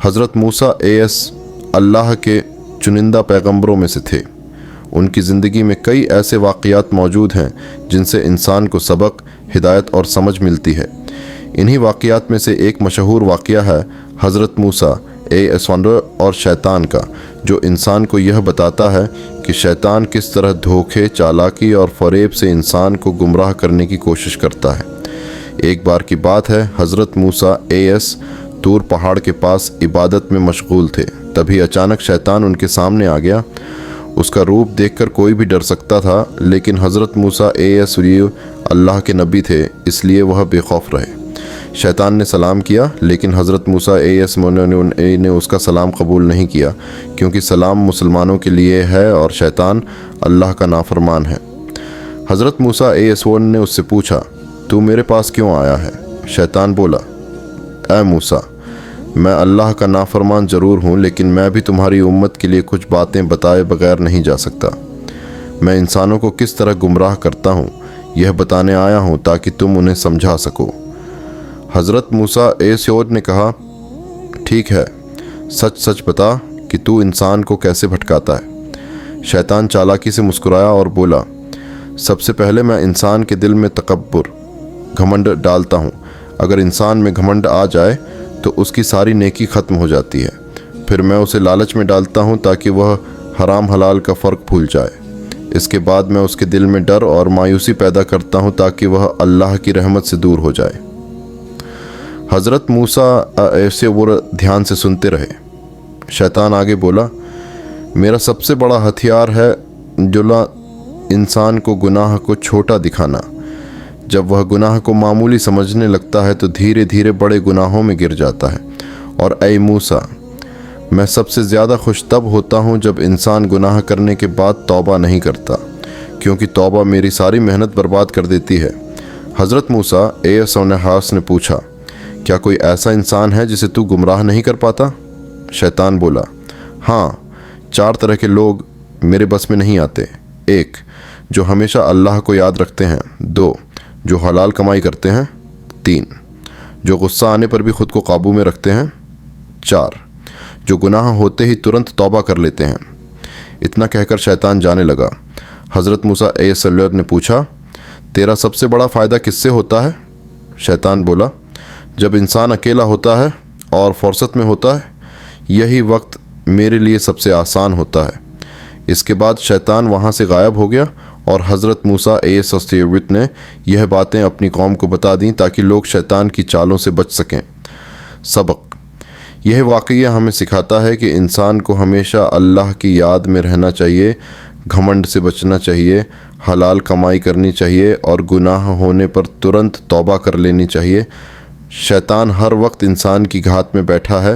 حضرت موسیٰ اللہ کے چنندہ پیغمبروں میں سے تھے۔ ان کی زندگی میں کئی ایسے واقعات موجود ہیں جن سے انسان کو سبق، ہدایت اور سمجھ ملتی ہے۔ انہی واقعات میں سے ایک مشہور واقعہ ہے حضرت موسیٰ اور شیطان کا، جو انسان کو یہ بتاتا ہے کہ شیطان کس طرح دھوکے، چالاکی اور فریب سے انسان کو گمراہ کرنے کی کوشش کرتا ہے۔ ایک بار کی بات ہے، حضرت موسیٰ طور پہاڑ کے پاس عبادت میں مشغول تھے۔ تبھی اچانک شیطان ان کے سامنے آ گیا۔ اس کا روپ دیکھ کر کوئی بھی ڈر سکتا تھا، لیکن حضرت موسیٰ اللہ کے نبی تھے، اس لیے وہ بے خوف رہے۔ شیطان نے سلام کیا، لیکن حضرت موسیٰ نے اس کا سلام قبول نہیں کیا، کیونکہ سلام مسلمانوں کے لیے ہے اور شیطان اللہ کا نافرمان ہے۔ حضرت موسیٰ نے اس سے پوچھا، تو میرے پاس کیوں آیا ہے؟ شیطان بولا، اے موسیٰ، میں اللہ کا نافرمان ضرور ہوں، لیکن میں بھی تمہاری امت کے لیے کچھ باتیں بتائے بغیر نہیں جا سکتا۔ میں انسانوں کو کس طرح گمراہ کرتا ہوں یہ بتانے آیا ہوں تاکہ تم انہیں سمجھا سکو۔ حضرت موسیٰ نے کہا، ٹھیک ہے، سچ سچ بتا کہ تو انسان کو کیسے بھٹکاتا ہے۔ شیطان چالاکی سے مسکرایا اور بولا، سب سے پہلے میں انسان کے دل میں تکبر، گھمنڈ ڈالتا ہوں۔ اگر انسان میں گھمنڈ آ جائے تو اس کی ساری نیکی ختم ہو جاتی ہے۔ پھر میں اسے لالچ میں ڈالتا ہوں تاکہ وہ حرام حلال کا فرق بھول جائے۔ اس کے بعد میں اس کے دل میں ڈر اور مایوسی پیدا کرتا ہوں تاکہ وہ اللہ کی رحمت سے دور ہو جائے۔ حضرت موسیٰ وہ دھیان سے سنتے رہے۔ شیطان آگے بولا، میرا سب سے بڑا ہتھیار ہے انسان کو گناہ کو چھوٹا دکھانا۔ جب وہ گناہ کو معمولی سمجھنے لگتا ہے تو دھیرے دھیرے بڑے گناہوں میں گر جاتا ہے۔ اور اے موسیٰ، میں سب سے زیادہ خوش تب ہوتا ہوں جب انسان گناہ کرنے کے بعد توبہ نہیں کرتا، کیونکہ توبہ میری ساری محنت برباد کر دیتی ہے۔ حضرت موسیٰ نے پوچھا، کیا کوئی ایسا انسان ہے جسے تو گمراہ نہیں کر پاتا؟ شیطان بولا، ہاں، 4 طرح کے لوگ میرے بس میں نہیں آتے۔ 1 جو ہمیشہ اللہ کو یاد رکھتے ہیں۔ 2 جو حلال کمائی کرتے ہیں۔ 3 جو غصہ آنے پر بھی خود کو قابو میں رکھتے ہیں۔ 4 جو گناہ ہوتے ہی ترنت توبہ کر لیتے ہیں۔ اتنا کہہ کر شیطان جانے لگا۔ حضرت موسیٰ نے پوچھا، تیرا سب سے بڑا فائدہ کس سے ہوتا ہے؟ شیطان بولا، جب انسان اکیلا ہوتا ہے اور فرصت میں ہوتا ہے، یہی وقت میرے لیے سب سے آسان ہوتا ہے۔ اس کے بعد شیطان وہاں سے غائب ہو گیا اور حضرت موسیٰ نے یہ باتیں اپنی قوم کو بتا دیں تاکہ لوگ شیطان کی چالوں سے بچ سکیں۔ سبق: یہ واقعہ ہمیں سکھاتا ہے کہ انسان کو ہمیشہ اللہ کی یاد میں رہنا چاہیے، گھمنڈ سے بچنا چاہیے، حلال کمائی کرنی چاہیے اور گناہ ہونے پر ترنت توبہ کر لینی چاہیے۔ شیطان ہر وقت انسان کی گھات میں بیٹھا ہے،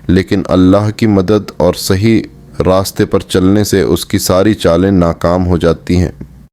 لیکن اللہ کی مدد اور صحیح راستے پر چلنے سے اس کی ساری چالیں ناکام ہو جاتی ہیں۔